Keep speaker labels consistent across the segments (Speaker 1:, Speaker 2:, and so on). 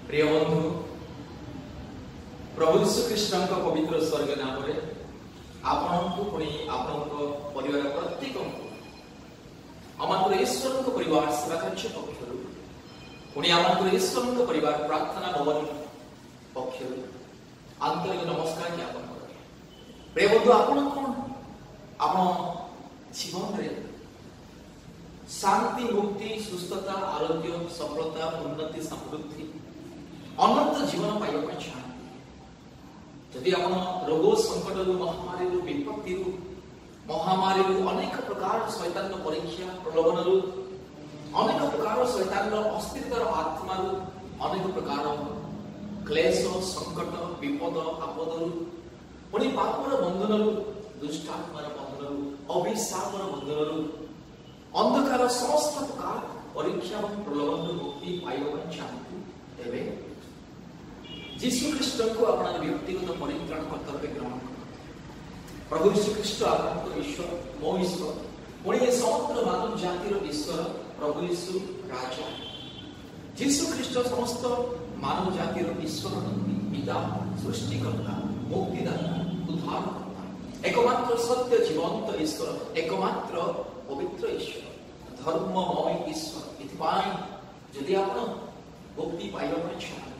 Speaker 1: प्रिय बंधु प्रभु यीशु कृष्ण पवित्र स्वर्ग नाम आपण परिवार प्रत्येक आम ईश्वर परिवार सेवा कार्य पक्षर पुणी आम ईश्वर परिवार प्रार्थना भवन पक्षर आंतरिक नमस्कार ज्ञापन करे। प्रिय बंधु आपण कौन आप जीवन में शांति मुक्ति सुस्थता आरोग्य सफलता उन्नति समृद्धि अनंत जीवन पाइबा चाहते जदि आप रोग संकट महामारी विपत्ति महामारी अनेक प्रकार शैतान परीक्षा प्रलोभन अनेक प्रकार शैतान अस्तित्व आत्मा अनेक प्रकार क्लेश संकट विपद आपद पुणी पापर बंधन दुष्टात्मार बंधन अभिशापर बंधन अंधकार समस्त प्रकार परीक्षा और प्रलोभन मुक्ति पाइबा चाहती तेरे यीशु ख्रीष्ट को अपना व्यक्तिगत परित्राण कर्तव्य ग्रहण कर। प्रभु यीशु ख्रीष्ट आपन ईश्वर मो ईश्वर पुणी समग्र मानव जातिर ईश्वर प्रभु यीशु राजा यीशु ख्रीष्ट समस्त मानव जातिर ईश्वर पिता सृष्टिकर्ता मुक्तिदाता उद्धारकर्ता एकमात्र सत्य जीवंत ईश्वर एकमात्र पवित्र ईश्वर धर्ममय ईश्वर इतिपाई जदि आप मुक्ति पाइबा चाहते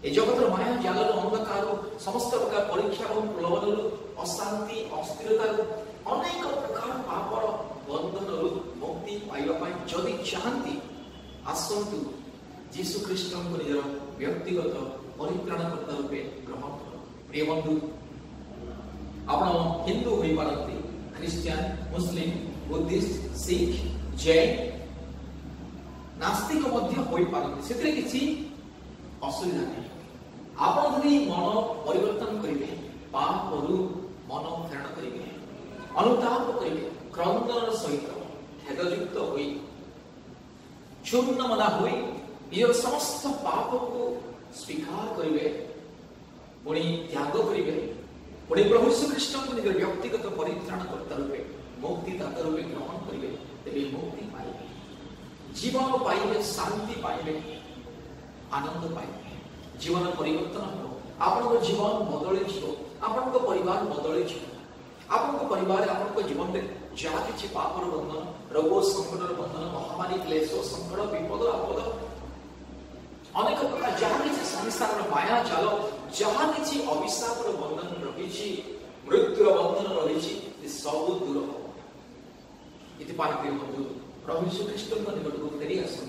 Speaker 1: ए जगतर माया जालर अंधकार समस्त प्रकार परीक्षा और प्रलोभन अशांति अस्थिरता अनेक प्रकार पापर बंधन मुक्ति पाइबा जदि चाहती आसतु यीशु ख्रीष्ट को निजर व्यक्तिगत परित्राणकर्ता रूपे ग्रहण कर। प्रिय बंधु आप हिंदू हो पारती ख्रिस्टियन मुस्लिम बुद्धिस्ट सिख जैन नास्तिक हो पारती से किसी असुविधा नहीं आप मन परिवर्तन करेंगे पाप मन फेरण करेंगे अनुताप करेंगे क्रंदन सहित खेदयुक्त हो चूर्ण मना हो निज समस्त पाप को स्वीकार करेंगे पुणी त्याग करेंगे पुणी प्रभु यीशु ख्रीष्ट को निज व्यक्तिगत परित्राणकर्ता रूपे मुक्तिदाता रूपे ग्रहण करेंगे तेरे मुक्ति पाइबे जीवन पाइबे शांति पाइबे आनंद पाइबे जीवन परिवर्तन हो आपन जीवन बदली आपन परिवार बदली आपन परिवार आपन जीवन में जहाँ किसी पापर बंधन रोग संकट बंधन महामारी क्लेश संकट विपद आपद अनेक प्रकार जहाँ किसी संसार माया जाल जहाँ किसी अभिशाप बंधन रही मृत्यु बंधन रही सब दूर हम बंधु प्रभु यीशु ख्रीष्ट निकट को फेरी आसतु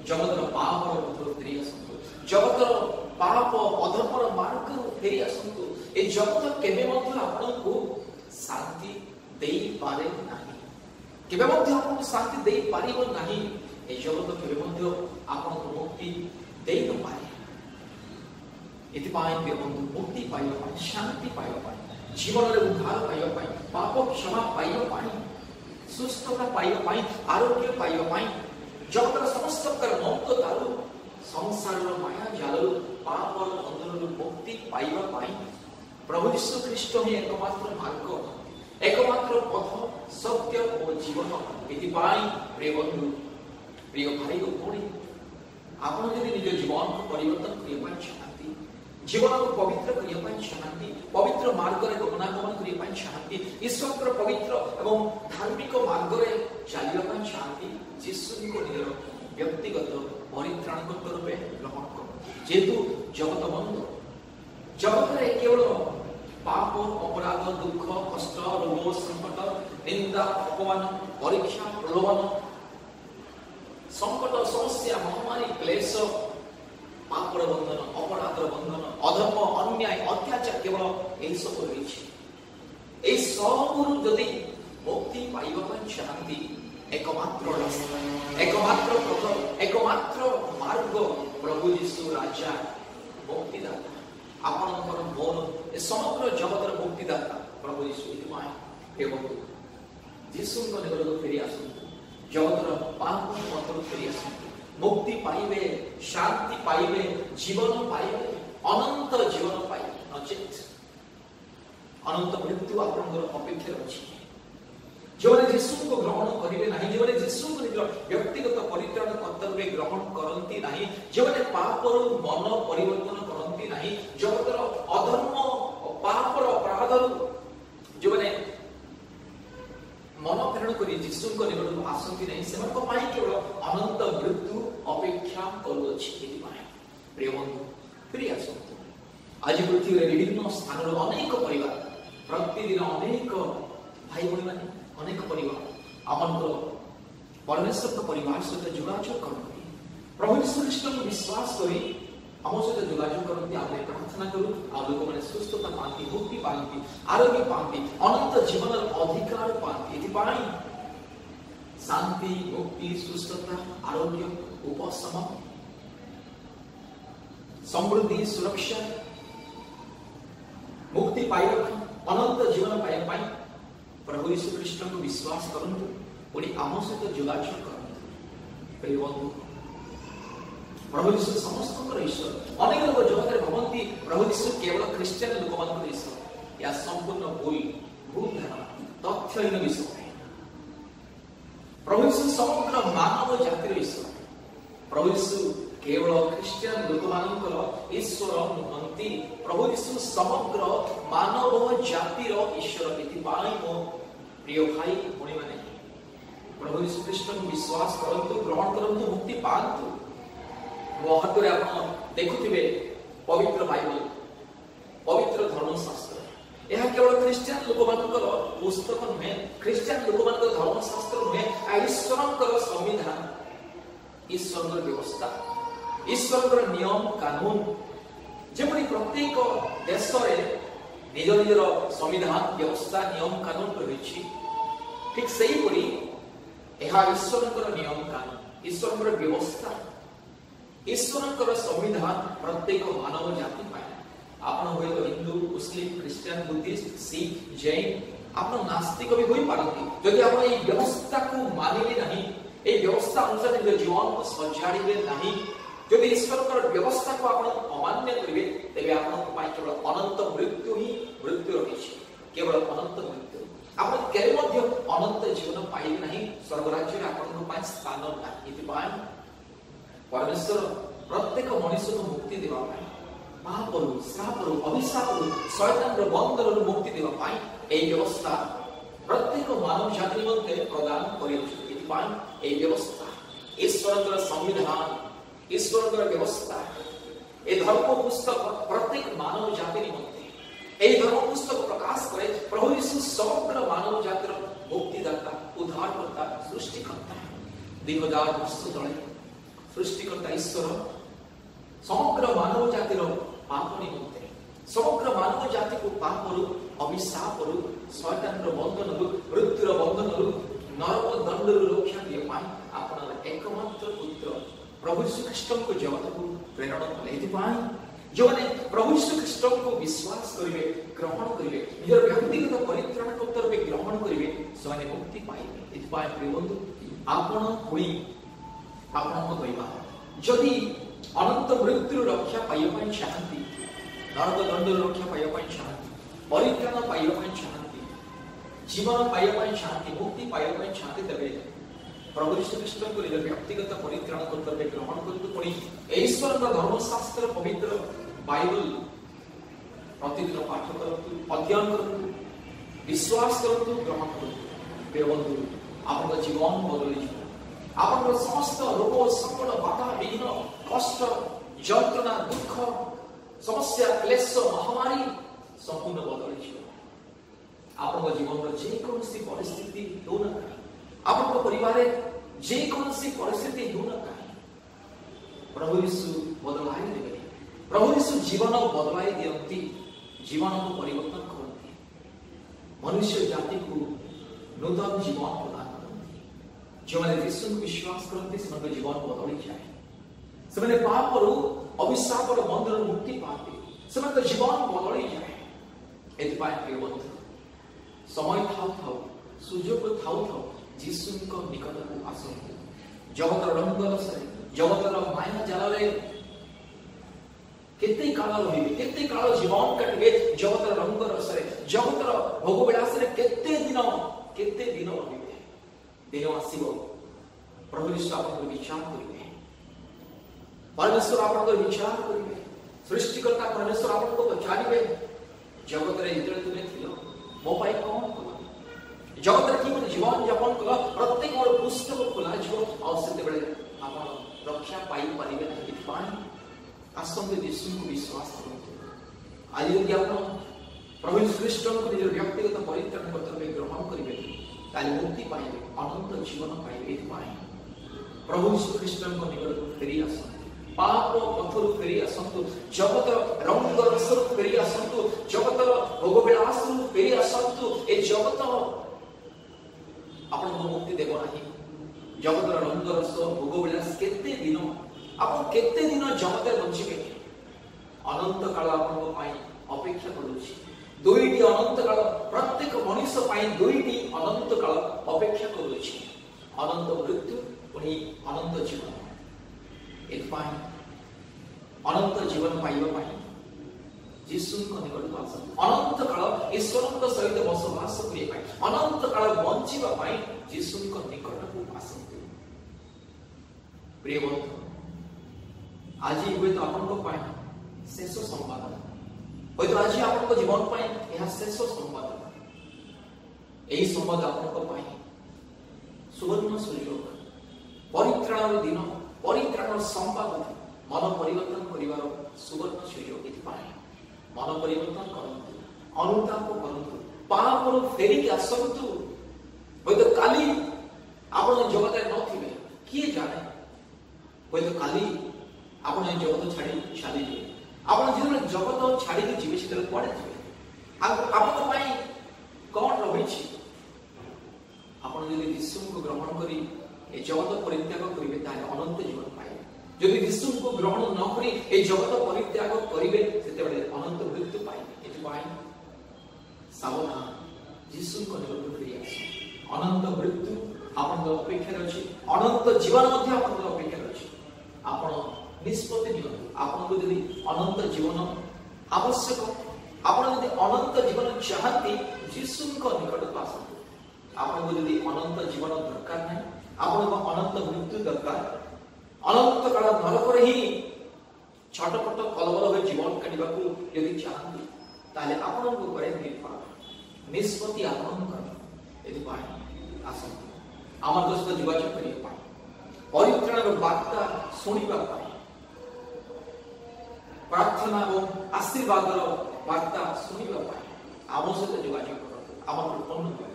Speaker 1: जगतर पाप फेरी आसतु जगतर पाप अधर्मर मार्ग फेरी आसतु ए जगत केबे मध्य आपको शांति देई पारे नाही केबे मध्य आपको शांति देई पारिबो नाही ए जगत केबे मध्य आपको मुक्ति देई न पारे एतिपाई के बंधु मुक्ति पाइबा शांति पाइबा जीवन रे उद्धार पाइबा पाप क्षमा पाइबा सुस्थता पाइबा आरोग्य पाइबा जगतर समस्त प्रकार मुक्त दारू संसार माया जाल पाप बंधन मुक्ति पाइबा प्रभु यीशु ख्रीष्ट ही एकमात्र मार्ग एकमात्र पथ सत्य और जीवन एतिपाई प्रिय बंधु प्रिय भाई और भौणी आप निज जीवन को परिवर्तन करने चाहती जीवन को पवित्र करने चाहती पवित्र मार्ग रे गमनागमन करने चाहती ईश्वर पवित्र एवं धार्मिक मार्ग रे चलने चाहती यीशु को निज व्यक्तिगत परित्राणकर्ता रूपे ग्रहण कर जेतु जगत बंध जगत में केवल पाप अपराध दुख कष्ट रोग संकट निंदा अपमान परीक्षा प्रलोभन संकट समस्या महामारी क्लेश पापर बंधन अपराध बंधन अधर्म अन्याय अत्याचार केवल यही सब रही सब जदि मुक्ति पाइबा चाहती एकमात्र रास्ता एकमात्र पथ एकमात्र मार्ग प्रभु यीशु राजा मुक्तिदाता आपणकर मोर ए समग्र जगतर मुक्तिदाता प्रभु यीशु एवं यीशु निकट को फेरी आसतु जगतर पाप पथर फेरी आसतु मुक्ति पाइबे शांति पाइबे जीवन पाइबे अनंत जीवन पाइबे नचेत अनंत मृत्यु आपणकर अपेक्षा अच्छी जो यीशु को ग्रहण करेंगे नहीं, जो यीशु को निज व्यक्तिगत परित्राण कर्तव्य ग्रहण करती नहीं, जो पाप मन परिवर्तन करती नहीं, जगतर अधर्म पापर अपराध जो मन प्रेरण कर यीशु निकट आसती नहीं, से केवल अनंत मृत्यु अपेक्षा करुच्छी। प्रिय बंधु फिर आसतु आज पृथ्वी विभिन्न स्थान अनेक परिवार प्रतिदिन अनेक भाई भाई मैंने अनेक परिवार आम परमेश्वर परिवार सहित जोगाजोग करते प्रभु यीशु ख्रीष्ट को विश्वास करी आम सहित जोगाजोग करते आम प्रार्थना करूँ आ लोक मैंने सुस्थता पाती, मुक्ति पाती, आरोग्य पाती, अनंत जीवन अधिकार पाती। शांति, मुक्ति, सुस्थता, आरोग्य, उपशम, समृद्धि, सुरक्षा, मुक्ति पाइबा अनंत जीवन पाइबा प्रभु यीशु ख्रीष्ट को विश्वास करंतु पुणी आम सहित जोगाजोग करंतु। प्रिय बंधु प्रभु यीशु समस्त ईश्वर। अनेक लोग जगत में भावती प्रभु यीशु केवल ख्रीस्टियन लोक मान ईश्वर। यह संपूर्ण भूल धारणा, तथ्यहीन विषय। प्रभु यीशु समग्र मानव जातिर ईश्वर। प्रभु यीशु केवल ख्रीस्टियन लोक मान ईश्वर नुहंती, प्रभु यीशु समग्र मानव जातिर ईश्वर। मो प्रिय भाई भौणी मैंने प्रभु यीशु ख्रीष्ट को विश्वास करंतु, ग्रहण करंतु, मुक्ति पांतु। महत्व आप देखुथिबे पवित्र बाइबल, पवित्र धर्मशास्त्र यह केवल ख्रीस्टियन लोक मानकर पुस्तक नुहे, ख्रीस्टियन लोक मानकर धर्मशास्त्र नुहे, ईश्वर संविधान, ईश्वर व्यवस्था, ईश्वर नियम कानून। जमरी प्रत्येक देश में निज निजर संविधान व्यवस्था नियम कानून रही, ठीक से ईश्वर नियम कानून, ईश्वर व्यवस्था, ईश्वर संविधान प्रत्येक मानव जाति आप हिंदू, मुस्लिम, क्रिश्चियन, बुद्धिस्ट, सिख, जैन, आप नास्तिक भी हो पारती। जदि आप व्यवस्था को मानिले नहीं, ये व्यवस्था अनुसार निज जीवन को सजाड़े नहीं, जदि ईश्वर व्यवस्था को आप अमान्य करेंगे तेज आप केवल अनंत मृत्यु ही मृत्यु रही, केवल अनंत मृत्यु। आप केवल अनंत जीवन पाइबे नहीं, स्वर्गराज्य आप स्थान ना। परमेश्वर प्रत्येक मनुष्य को मुक्ति देवाई, पापरू, श्रापरू, अभिशापरू, शैतान बंधन मुक्ति देवाई ए व्यवस्था प्रत्येक मानव जाति निमंते प्रदान कर व्यवस्था, ईश्वर संविधान, ईश्वर व्यवस्था, ए धर्म पुस्तक प्रत्येक मानव जाति निमंते ए धर्म पुस्तक प्रकाश करे प्रभु यीशु समग्र मानव जातिर मुक्तिदाता, उद्धारकर्ता, सृष्टिकर्ता। 2000 वर्ष तले सृष्टिकर्ता ईश्वर समग्र मानव जातिर पाप निमंते, समग्र मानव जाति को पापरू, अभिशापरू, शैतान बंधन, मृत्युर बंधन, नरक दंड रक्षा दिए आप एकमात्र पुत्र प्रभु यीशु ख्रीष्ट को जगत को प्रेरण कले। जो प्रभु यीशु ख्रीष्ट को विश्वास करेंगे, ग्रहण करेंगे, निज व्यक्तिगत परित्राण कर्तव्य ग्रहण करेंगे, से मुक्ति पाइबे। प्रिय बंधु आपण हुई आपण कहवा जदि अनंत मृत्यु रक्षा पाइबा चाहती, नरक दंड रक्षा पाइबा चाहती, परित्राण पाइबा चाहती, जीवन पाइबा चाहती, मुक्ति पाइबा चाहती, तेरे प्रभु यीशु ख्रीष्ट को निज व्यक्तिगत परित्राण कर्तव्य ग्रहण करतु। ईश्वर धर्मशास्त्र पवित्र बाइबल प्रतिदिन पाठ करतु, अध्ययन करतु, विश्वास करतु, ग्रहण करतु। प्रिय बंधु आप जीवन बदल आप समस्त रोग संकट बाधा विघ्न कष्ट जंत्रणा दुख समस्या क्लेश महामारी संपूर्ण बदल आप जीवन जेकोसी परिस्थिति हो ना आप परिवार जेकोसी परिस्थिति हो ना प्रभु यीशु बदलाई देवे। प्रभु यीशु जीवन बदलाई दियंती, जीवन को परिवर्तन करती, मनुष्य जाति को नूतन जीवन प्रदान करती। जो मैंने यीशु को विश्वास करते से जीवन बदली जाए, से पापरू अभिशापर बंधन मुक्ति पाते, से जीवन बदली जाए। प्रिय बंधु समय थाउ सुजोग थाउ जीशु निकट को आसतु। जगतर रंगल से जगतर माया जाल केते काल रही, केते काल जीवन काटिबे जगतर रंग रस, जगतर भोग विलास केते दिन रही। दिन आसीबो प्रभु यीशु आपन विचार करिवे परमेश्वर आपन विचार करिवे सृष्टिकर्ता परमेश्वर आपन को पछाड़िबे जगत रे इतरे तुमे थिलो मो पाई कोन कलो जगत रे की जीवन यापन कलो प्रत्येक मोर पुस्तक खोला जो आवश्यक बेले आपन रक्षा पाई परिबे नहीं पानी आसंग यीशु को विश्वास करते आज यदि आपन प्रभु यीशु ख्रीष्ट को निज व्यक्तिगत परित्राण कर्तव्य ग्रहण करिवे ताले मुक्ति पाइबे अनंत जीवन पाइबे पाए प्रभु यीशु ख्रीष्ट को निकट को फेरी आसंतु पाप पथरु फेरी आसंतु जगत रंग रसरु फेरी आसंतु जगत भोग विलासरु फेरी आसंतु ए जगत आपन मुक्ति देबो नाही जगत रंग रस भोग विलास केते दिन आपन केते दिन जगत बंचिबे अनंत काल आपन पाई अपेक्षा करूछि दुईटी अनंत काल प्रत्येक मनुष्य पाई दुईटी अनंत काल अपेक्षा करूछि अनंत मृत्यु पुनी अनंत जीवन एक पाई अनंत जीवन पाइबा पाई यीशु को निकट आस अनंत काल ईश्वर को सहित बसवास करिए पाई अनंत काल बंचिबा पाई यीशु को निकट को आसंतु प्रिय बंधु आज हुए तो आपन को पाई शेष संवाद होय तो आज आपन को जीवन पाई यह शेष संवाद एही संवाद आपन को पाई सुवर्ण सुयोग परित्राण दिन परित्राण संवाद मन परिवर्तन करिवार सुवर्ण सुयोग इति पाई मन परिवर्तन करंतु अनुताप करंतु पापरो फेरी के आसंतु होय तो काली आपन जगत रे नथिबे किए जाने होय तो काली आपन जगत छाड़ी चली जे आपन जीवन जगत छाड़ी के जीवे से पड़े जे आपन पाई कोन रहिछि आपन यदि यीशु को ग्रहण करी ए जगत परित्याग करिवे ताले अनंत जीवन पाइबे यदि यीशु को ग्रहण न करी ए जगत परित्याग करिवे सेते बेले अनंत मृत्यु पाइबे एति पाई सावधान यीशु को निकट फेरी आस अनंत मृत्यु आपन अपेक्षा अछि अनंत जीवन मध्ये आपन अपेक्षा अछि आपन निष्पत्ति नियंतु आपन को यदि अनंत जीवन आवश्यक आपन यदि अनंत जीवन चाहती यीशु को निकट आसतु आपन को यदि अनंत जीवन दरकार नहीं आपन को अनंत मृत्यु दरकार अनंत काल नरक रे ही छटपट कलबल हो जीवन काटिबा को यदि चाहती ताले आपन को करे निर्भर निष्पत्ति आपन कर यदि पाए आसतु आम दोस्त जोगाजोग करिए पाए परित्राण वार्ता सुनिबा पाए प्रार्थना और आशीर्वाद वार्ता सुनिबा पाए आम सहित जोगाजोग करतु आम फोन नंबर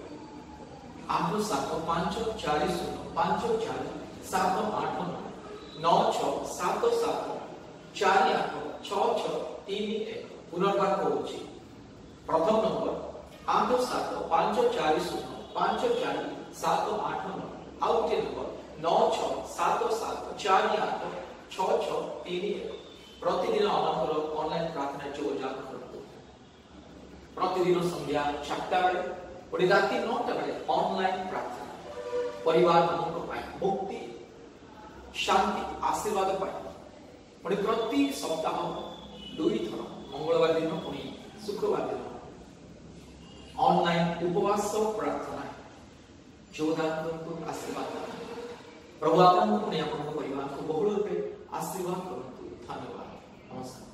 Speaker 1: 87540789677486386631 पुनर्बार कहूची प्रथम नंबर 8754054789 आउटे नंबर 9677486631 प्रतिदिन आमर ऑनलाइन प्रार्थना जोगाजोग करतु प्रतिदिन संध्या 7टा बेले और राति 9टा बेले ऑनलाइन प्रार्थना परिवार मानक पाई मुक्ति शांति आशीर्वाद पाई और प्रति सप्ताह 2 थर मंगलवार दिन पुणी शुक्रवार दिन ऑनलाइन उपवास प्रार्थना जोगदान करतु आशीर्वाद प्रभु आपन को परिवार को बहुल रूपे आशीर्वाद करतु धन्यवाद नमस्कार।